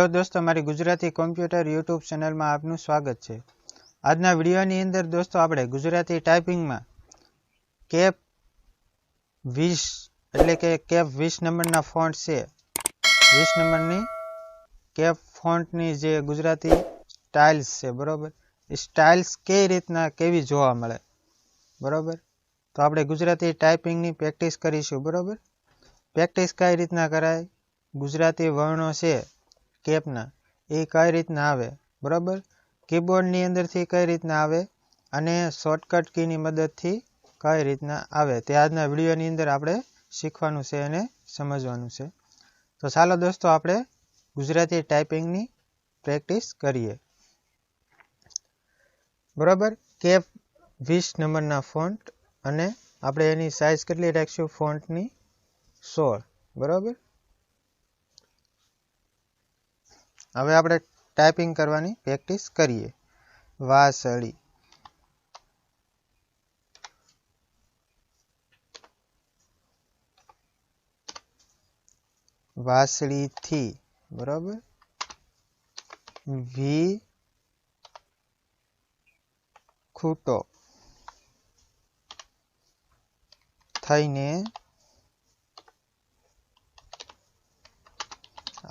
Hello દોસ્તો, મારી Gujarati computer YouTube ચેનલમાં આપનું સ્વાગત છે। આજના વિડીયોની અંદર દોસ્તો આપણે ગુજરાતી ટાઈપિંગમાં કેપ 20 એટલે કે કેપ 20 નંબરના ફોન્ટ છે, 20 નંબરની કેપ ફોન્ટની જે ગુજરાતી સ્ટાઇલ્સ છે, બરોબર, એ સ્ટાઇલ્સ કઈ રીતના કેવી જોવા મળે, બરોબર। તો આપણે ગુજરાતી ટાઈપિંગની પ્રેક્ટિસ કરીશું, બરોબર। પ્રેક્ટિસ કઈ રીતના કરાય, ગુજરાતી વર્ણો છે કેપના એ કઈ રીતના આવે, બરોબર, કીબોર્ડની અંદરથી કઈ રીતના આવે અને શોર્ટકટ કીની મદદથી કઈ રીતના આવે તે આજના વિડીયોની અંદર આપણે શીખવાનું છે અને સમજવાનું છે। તો ચાલો દોસ્તો આપણે ગુજરાતી ટાઈપિંગની પ્રેક્ટિસ કરીએ, બરોબર। કેપ 20 નંબરના ફોન્ટ અને આપણે એની સાઇઝ કેટલી રાખીશું, ફોન્ટની 16, બરોબર। હવે આપણે ટાઈપિંગ કરવાની પ્રેક્ટિસ કરીએ। વાસળી, વાસળીથી, બરોબર। વી ખૂટો, થઈને,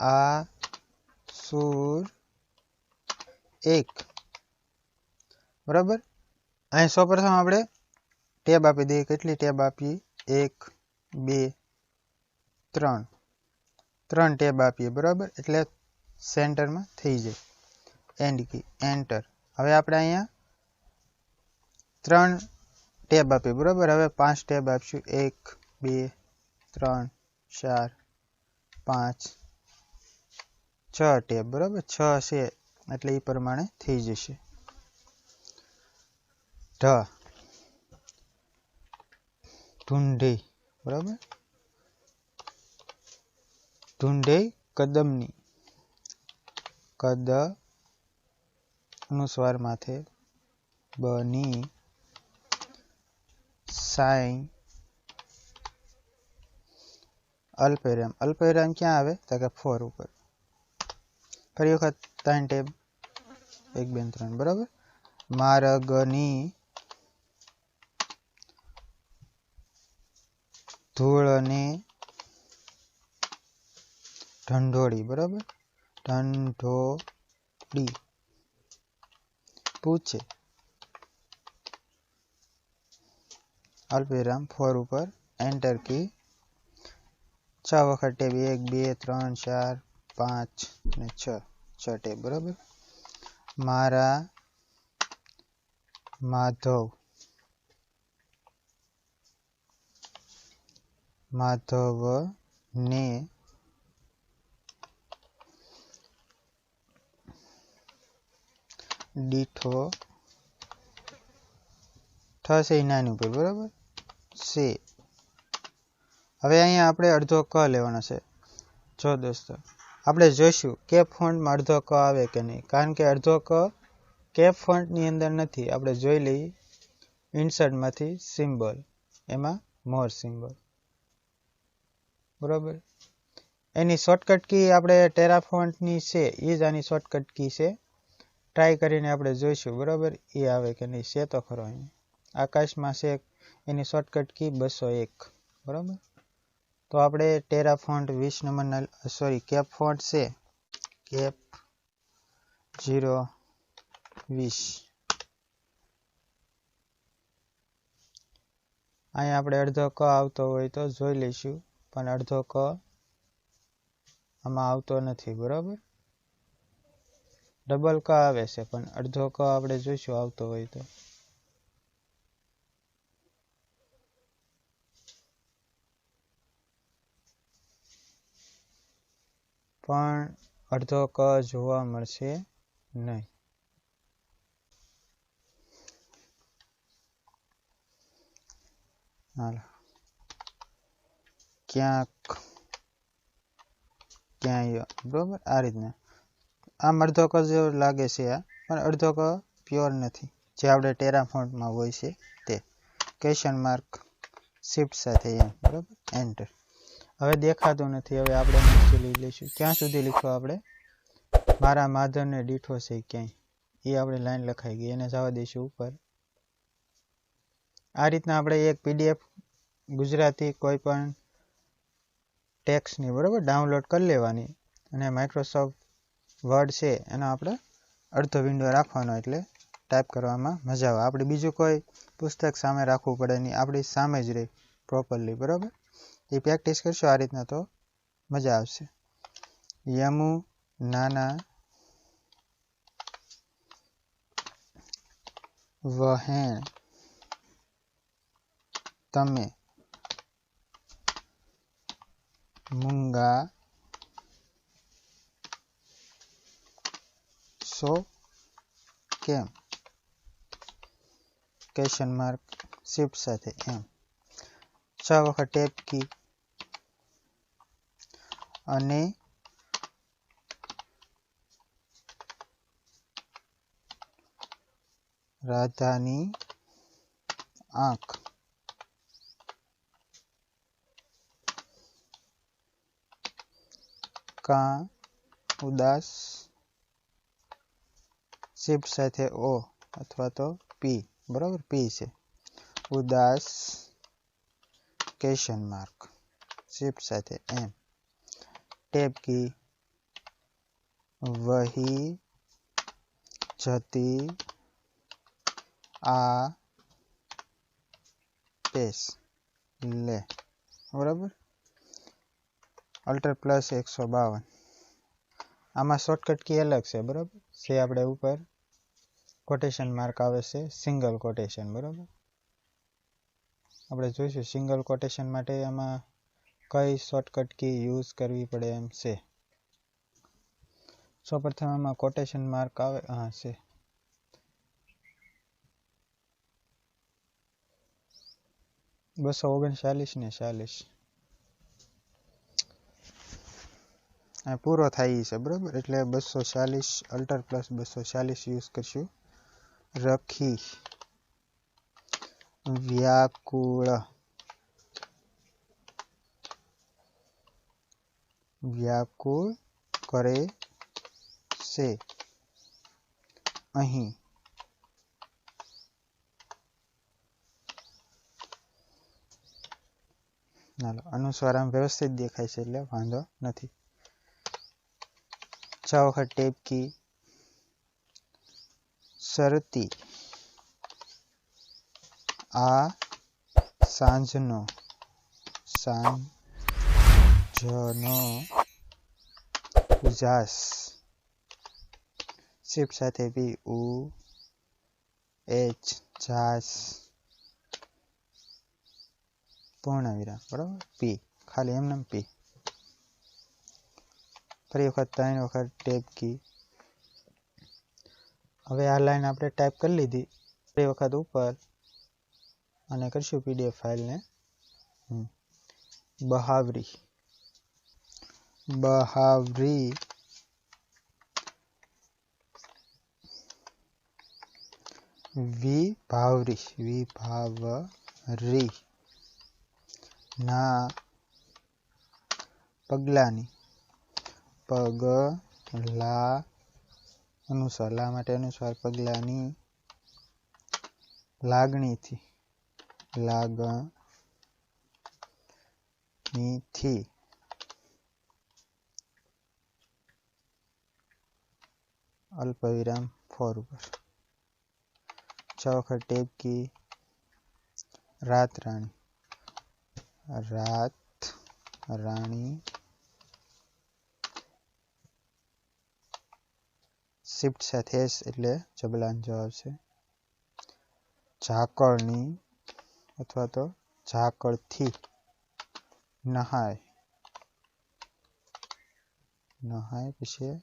આ સુર એક, બરાબર। અહીં સૌપ્રથમ આપણે ટેબ આપી દઈએ, કેટલી ટેબ આપીએ, 1 2 3 3 ટેબ આપીએ, બરાબર, એટલે સેન્ટરમાં થઈ જાય, એન્ડ કી, એન્ટર। હવે આપણે અહીંયા 3 ટેબ આપીએ, બરાબર। હવે 5 ટેબ આપીશું, 1 2 3 4 5 6 ટેબ, બરાબર, 6 છે એટલે એ પ્રમાણે થઈ જશે। ઢ, ઢૂંઢી, બરાબર, ઢૂંઢી કદમની, કદ અનુસ્વાર માથે, બની, સાઈ, અલ્પવિરામ, અલ્પવિરામ ક્યાં આવે તો કે 4 ઉપર, ફરી વખત 3 ટેબ, 1 2 3, બરાબર। માર્ગની, ધૂળને, ઢંઢોળી, બરાબર, ઢંઢોળી, પૂછે, અલ્પવિરામ 4 ઉપર, એન્ટર કી, 6 વખત ટેબ, 1 2 3 4 5 ને 6 ટેબ, બરાબર। મારા, માધવ, માધવને, દીઠો, થશે નાની ઉપર, બરાબર, સે। હવે અહીંયા આપણે અડધો ક લેવાનો છે। જો દોસ્તો આપણે જોઈશું કેપ ફોન્ટમાં અડધો ક આવે કે નહીં, કારણ કે અડધો ક કેપ ફોન્ટની અંદર નથી। આપણે જોઈ લઈએ ઇન્સર્ટમાંથી સિમ્બોલ, એમાં મોર સિમ્બોલ, બરોબર। એની શોર્ટકટ કી આપણે ટેરાફોન્ટની છે, એ જ આની શોર્ટકટ કી છે। ટ્રાય કરીને આપણે જોઈશું, બરોબર, એ આવે કે નહીં, છે તો ખરો અહીંયા આકાશમાં છે, એની શોર્ટકટ કી 201, બરોબર। તો આપણે ટેરાફોન્ટ 20 નંબરના, સોરી, કેપ ફોન્ટ છે, કેપ 020, અહીંયા આપણે અડધો ક આવતો હોય તો જોઈ લઈશું, પણ અડધો ક આમાં આવતો નથી, બરોબર। ડબલ ક આવે છે, પણ અડધો ક આપણે જોઈશું આવતો હોય તો, પણ અડધો ક જોવા મળશે નહીં। હાલો, ક્યાંક, ક્યાંય, બરોબર, આ રીતના આમ અડધો ક જેવો લાગે છે આ, પણ અડધો ક પ્યોર નથી, જે આપણે ટેરાફોન્ટમાં હોય છે તે, ક્વેશ્ચન માર્ક શિફ્ટ સાથે એમ, બરોબર, એન્ટર। હવે દેખાતું નથી, હવે આપણે નીચે લઈ લઈશું, ક્યાં સુધી લખવા આપણે, મારા માધવને દીઠો છે ક્યાંય, એ આપણે લાઈન લખાઈ ગઈ, એને જવા દઈશું ઉપર. આ રીતના આપણે એક પીડીએફ ગુજરાતી કોઈ પણ ટેક્સ્ટની બરાબર ડાઉનલોડ કરી લેવાની અને માઇક્રોસોફ્ટ વર્ડ છે એનો આપણે અડધો વિન્ડો રાખવાનો, એટલે ટાઈપ કરવામાં મજા આવે. આપણે બીજું કોઈ પુસ્તક સામે રાખવું પડે નહીં, આપણી સામે જ રહે પ્રોપરલી, બરાબર. એ પ્રેક્ટિસ કરશો આ રીતના તો મજા આવશે. યમુ નાના વહેણ તમે મૂંગા સો કેમ? ક્વેશ્ચન માર્ક શિફ્ટ સાથે એમ. 6 વખત ટેપ કી. અને રાધાની આંખ કા ઉદાસ શિફ્ટ સાથે ઓ અથવા તો પી, બરાબર, પી છે. ઉદાસ ક્વેશ્ચન માર્ક શિફ્ટ સાથે એમ. ટેપ કી. વહી જતી આ પેસ લે, બરાબર. Alter plus 152. આમાં શોર્ટકટ કી અલગ છે, બરાબર. છે આપણે ઉપર કોટેશન માર્ક આવે છે, સિંગલ કોટેશન, બરાબર. આપણે જોઈશું સિંગલ કોટેશન માટે આમાં કઈ શોર્ટકટ કી યુઝ કરવી પડે એમ છે. સૌપ્રથમ આમાં કોટેશન માર્ક આવે, હા છે. બસો 39 ને 40 આ પૂરો થાય છે, બરાબર. એટલે 240 અલ્ટર પ્લસ 240 યુઝ કરશું. રખી વ્યાકુળ વ્યાકુળ કરે છે અહીં. અનુસ્વાર આમ વ્યવસ્થિત દેખાય છે એટલે વાંધો નથી. 6 વખત ટેપ કી. શરતી આ સાંજનો ઉજાસ શિફ્ટ સાથે પી ઉ એચ જાસ પૂર્ણ વિરામ, બરાબર. પી ખાલી એમને પી. ફરી વખત 3 વખત ટેપ કી. હવે આ લાઈન આપણે ટાઈપ કરી લીધી. ફરી વખત ઉપર અને કરશું પીડીએફ ફાઇલને બહાવરી વિભાવરી ના પગલાની પગલા અનુસાર, લા માટે અનુસાર, પગલાની લાગણીથી અલ્પવિરામ 4 ઉપર. 6 વખત ટેપ કી. રાત રાણી શિફ્ટ સાથે એસ એટલે જબલાન જવાબ છે. ઝાકળની અથવા તો ઝાકળથી નહાય પછી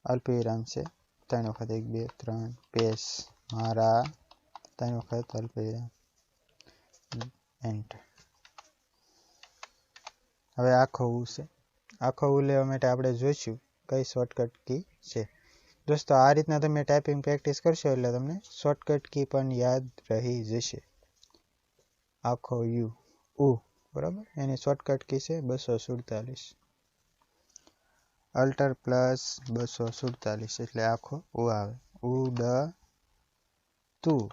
અલ્પવિરામ છે. 3 વખત 1 2 3 પેસ મારા 3 વખત અલ્પવિરામ એન્ટર. હવે આખો ઉ છે. આખો ઉ લેવા માટે આપણે જોઈશું કઈ શોર્ટકટ કી છે. દોસ્તો આ રીતના તમે ટાઈપિંગ પ્રેક્ટિસ કરશો એટલે તમને શોર્ટકટ કી પણ યાદ રહી જશે. આખો યુ બરાબર, એની શોર્ટકટ કી છે 247. અલ્ટર પ્લસ 247 એટલે આખો ઉ આવે. ઉડતું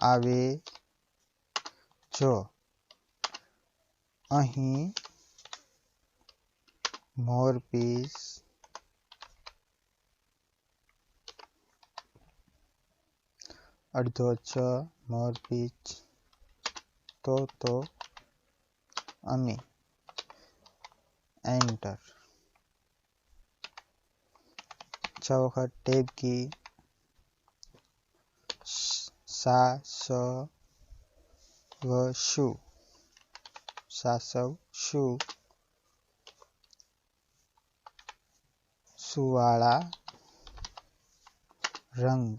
આવે જો અહીં મોરપીસ અડધો ચ મોરપીચ તો અમે એન્ટર. 6 વખત ટેબ કી સાસવશું સુવાળા રંગ.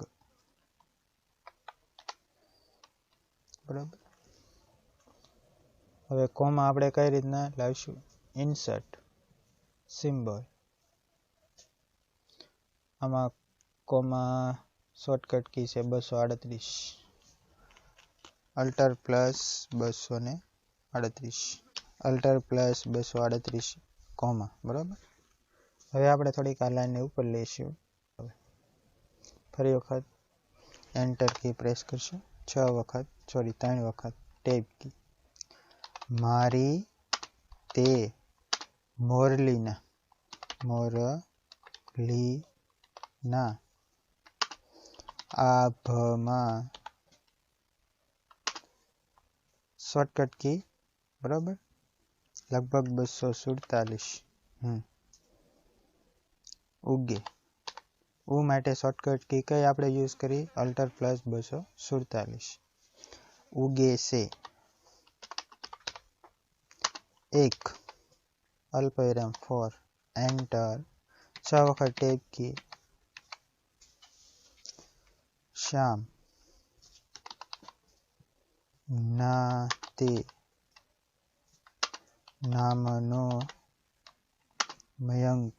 બરાબર. હવે કોમા આપણે કઈ રીતના લાવીશું? Insert symbol. આમાં કોમા શોર્ટકટ કી છે 238. Alt plus 238 alt plus 238 comma. બરાબર. હવે આપણે થોડીક આ લાઈનને ઉપર લઈશું. ફરી વખત એન્ટર કી પ્રેસ કરશું. 3 વખત ટેબ કી. મારી તે મોરલીના આભમાં શોર્ટકટ કી. બરાબર. લગભગ 247 ઉગે. ઉ માટે શોર્ટકટ કી કઈ આપણે યુઝ કરી? Alter plus 247. ઉગે છે એક અલ્પવિરામ 4 એન્ટર. 6 વખત ટેબ કી. શ્યામ ના તે નામનો મયંક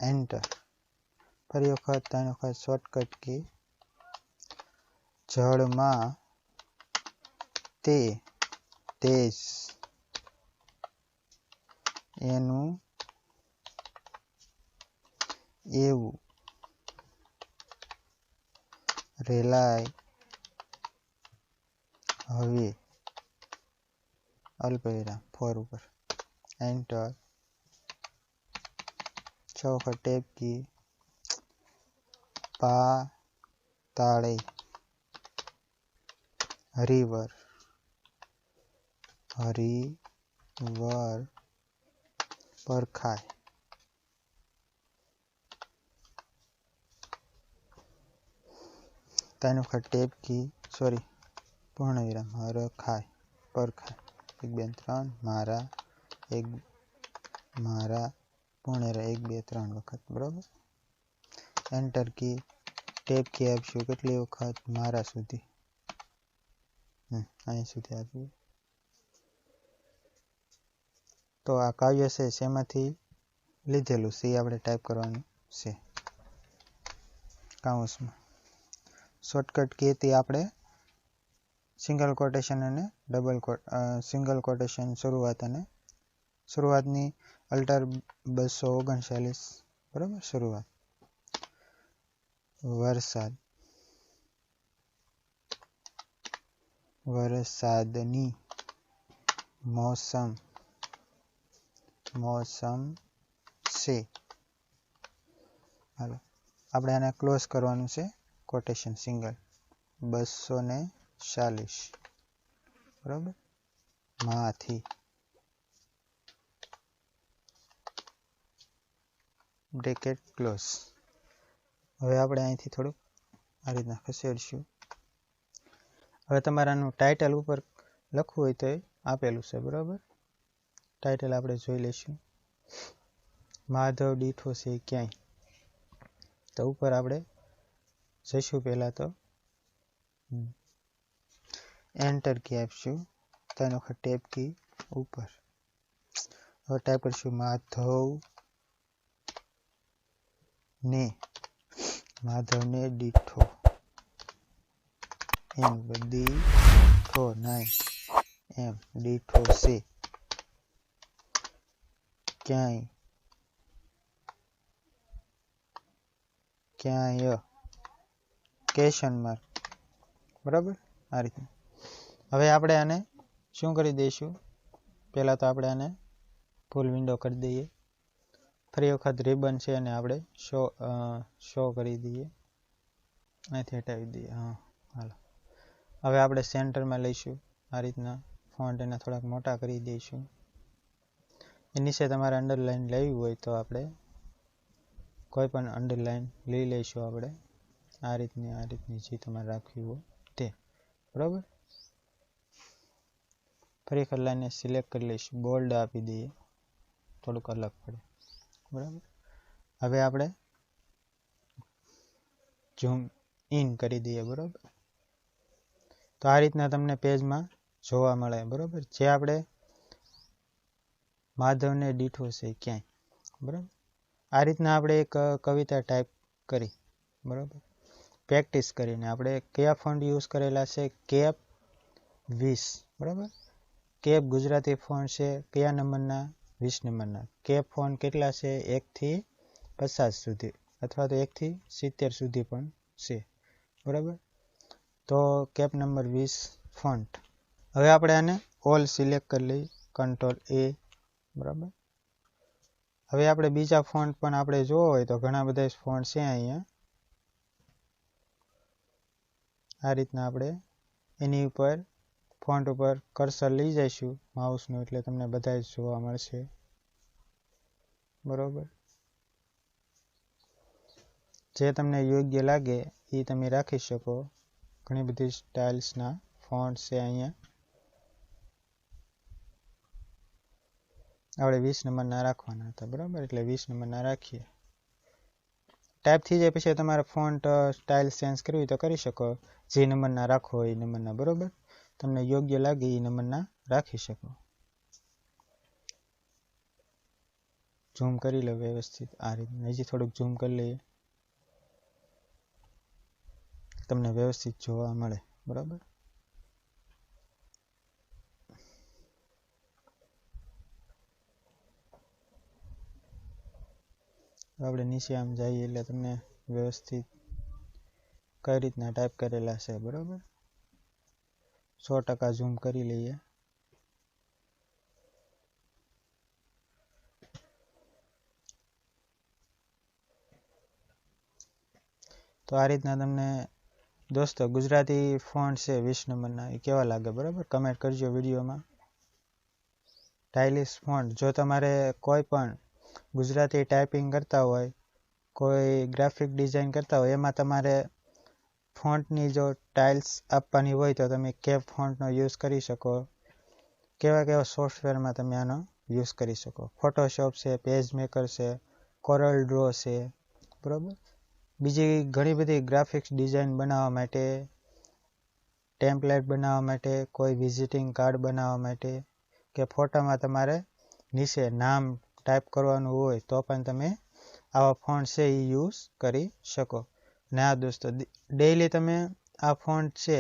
એન્ટર. ફરી વખત 3 વખત શોર્ટકટ કી. જળમાં તે તેજ એનું એવું રેલાય હવે અલ્પવિરામ 4 ઉપર એન્ટર. 6 વખત ટેબ કી. પાતાળે હરિવર પરખાય. ત્રણ વખત ટેબ કી. પૂર્ણવિરામ હરખાય પરખાય. 1 2 3 મારા પૂર્ણવિરામ 1 2 3 વખત. બરાબર. Enter key. ટેબ કી આપશું કેટલી વખત? મારા સુધી. અહીં સુધી આપીએ. તો આ કાવ્ય છે શેમાંથી લીધેલું છે આપણે ટાઈપ કરવાનું છે કાઉન્સમાં. શોર્ટકટ કીથી આપણે સિંગલ કોટેશન અને સિંગલ કોટેશન શરૂઆતની અલ્ટર 239. બરાબર. શરૂઆત વરસાદની મોસમ છે. હાલો આપણે આને ક્લોઝ કરવાનું છે. Quotation single 240. બરાબર. માંથી બ્રેકેટ ક્લોઝ. હવે આપણે અહીંથી થોડુંક આ રીતના ખસેડશું. હવે તમારાનું ટાઇટલ ઉપર લખવું હોય તો એ આપેલું છે. બરાબર. ટાઇટલ આપણે જોઈ લઈશું. માધવ દીઠો છે ક્યાંય. તો ઉપર આપણે જઈશું. પહેલાં તો એન્ટર કી આપશું. 3 વખત ટેબ કી ઉપર. હવે ટાઈપ કરીશું માધવને દીઠો. એમ દીઠો નહીં એમ દીઠો છે. ક્યાંય ક્યાંય ક્વેશ્ચન માર્ક બરાબર આ રીતે. હવે આપણે આને શું કરી દઈશું, પહેલા તો આપણે આને ફૂલ વિન્ડો કરી દઈએ. ફરી વખત રિબન છે અને આપણે શો કરી દઈએ, અહીંથી હટાવી દઈએ. હા હાલો. હવે આપણે સેન્ટરમાં લઈશું આ રીતના ફોન્ટ એને થોડાક મોટા કરી દઈશું. એ નીચે તમારે અંડરલાઈન લેવી હોય તો આપણે કોઈ પણ અંડરલાઈન લઈ લઈશું આપણે આ રીતની જે તમારે રાખવી હોય તે બરાબર. ફરી વખત લાઈને સિલેક્ટ કરી લઈશું, બોલ્ડ આપી દઈએ, થોડુંક અલગ પડે બરાબર. હવે આપણે ઝૂમ ઇન કરી દઈએ બરાબર. તો આ રીતના તમને પેજમાં જોવા મળે બરાબર. જે આપણે માધવને દીઠો છે ક્યાંય બરાબર. આ રીતના આપણે એક કવિતા ટાઈપ કરી બરાબર, પ્રેક્ટિસ કરીને આપણે કયા ફોન્ટ યુઝ કરેલા છે, કેપ 20 બરાબર. કેપ ગુજરાતી ફોન્ટ છે કયા નંબરના, 20 નંબરના. કેપ ફોન્ટ કેટલા છે, 1 થી 50 સુધી અથવા તો 1 થી 70 સુધી પણ છે બરાબર. તો કેપ નંબર 20 ફોન્ટ. હવે આપણે આને ઓલ સિલેક્ટ કરી લઈ, કંટ્રોલ A બરાબર. હવે આપણે બીજા ફોન્ટ પણ આપણે જોવો હોય તો ઘણા બધા ફોન્ટ છે અહીંયા. આ રીતના આપણે એની ઉપર ફોન્ટ ઉપર કર્સર લઈ જઈશું માઉસનું, એટલે તમને બધા જ જોવા મળશે બરોબર. જે તમને યોગ્ય લાગે એ તમે રાખી શકો. ઘણી બધી સ્ટાઇલ્સના ફોન્ટ છે અહીંયા. આપણે 20 નંબરના રાખવાના હતા બરાબર, એટલે 20 નંબરના રાખીએ. ટાઈપ થઈ જાય પછી તમારે ફોન્ટ સ્ટાઇલ ચેન્જ કરવી તો કરી શકો, જે નંબરના રાખો એ નંબરના બરાબર. તમને યોગ્ય લાગે એ નંબરના રાખી શકો. ઝૂમ કરી લો વ્યવસ્થિત આ રીતના. હજી થોડુંક ઝૂમ કરી લઈએ, તમને વ્યવસ્થિત જોવા મળે બરાબર. આપણે નીચે આમ જઈએ એટલે તમને વ્યવસ્થિત કઈ રીતના ટાઈપ કરેલા છે બરાબર. 100% ઝૂમ કરી લઈએ. તો આ રીતના તમને દોસ્તો ગુજરાતી ફોન્ટ છે 20 નંબરના એ કેવા લાગે બરાબર, કમેન્ટ કરજો વિડીયોમાં. સ્ટાઇલિશ ફોન્ટ, જો તમારે કોઈ પણ ગુજરાતી ટાઈપિંગ કરતા હોય, કોઈ ગ્રાફિક ડિઝાઇન કરતા હોય, એમાં તમારે ફોન્ટની જો ટાઇલ્સ આપવાની હોય તો તમે કેપ ફોન્ટનો યુઝ કરી શકો. કેવા સોફ્ટવેરમાં તમે આનો યુઝ કરી શકો. ફોટોશોપ છે, પેજ મેકર છે, કોરલ ડ્રો છે બરાબર. બીજી ઘણી બધી ગ્રાફિક્સ ડિઝાઇન બનાવવા માટે, ટેમ્પલેટ બનાવવા માટે, કોઈ વિઝિટિંગ કાર્ડ બનાવવા માટે, કે ફોટામાં તમારે નીચે નામ ટાઈપ કરવાનું હોય તો પણ તમે આવા ફોન્ટ છે એ યુઝ કરી શકો. ને આ દોસ્તો ડેઈલી તમે આ ફોન્ટ છે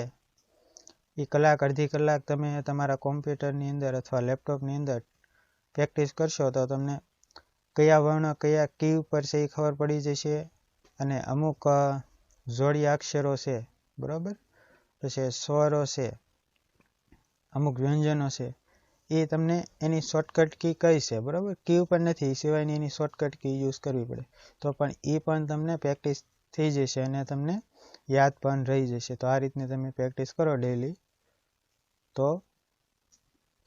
એ કલાક અડધી કલાક તમે તમારા કોમ્પ્યુટરની અંદર અથવા લેપટોપની અંદર પ્રેક્ટિસ કરશો તો તમને કયા વર્ણ કયા કી ઉપર છે એ ખબર પડી જશે. અને અમુક જોડિયા અક્ષરો છે બરાબર, પછી સ્વરો છે, અમુક વ્યંજનો છે, એ તમને એની શોર્ટકટ કી કઈ છે બરાબર. કી ઉપર નથી સિવાયની એની શોર્ટકટ કી યુઝ કરવી પડે તો પણ એ પણ તમને પ્રેક્ટિસ થઈ જશે અને તમને યાદ પણ રહી જશે. તો આ રીતની તમે પ્રેક્ટિસ કરો ડેઈલી તો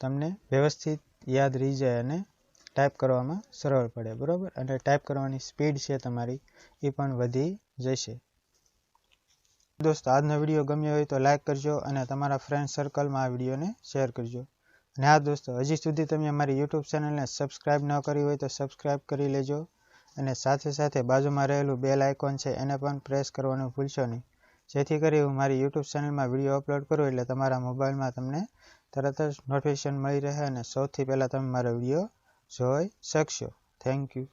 તમને વ્યવસ્થિત યાદ રહી જાય અને ટાઈપ કરવામાં સરળ પડે બરાબર. અને ટાઈપ કરવાની સ્પીડ છે તમારી એ પણ વધી જશે. દોસ્તો આજનો વિડીયો ગમ્યો હોય તો લાઈક કરજો અને તમારા ફ્રેન્ડ સર્કલમાં આ વિડીયોને શેર કરજો. અને હા દોસ્તો, હજી સુધી તમે અમારી યુટ્યુબ ચેનલને સબસ્ક્રાઈબ ન કરી હોય તો સબસ્ક્રાઈબ કરી લેજો. અને સાથે સાથે બાજુમાં રહેલું બેલ આઇકોન છે એને પણ પ્રેસ કરવાનું ભૂલશો નહીં, જેથી કરી હું મારી યુટ્યુબ ચેનલમાં વિડીયો અપલોડ કરું એટલે તમારા મોબાઈલમાં તમને તરત જ નોટિફિકેશન મળી રહે અને સૌથી પહેલાં તમે મારો વિડીયો જોઈ શકશો. Thank you.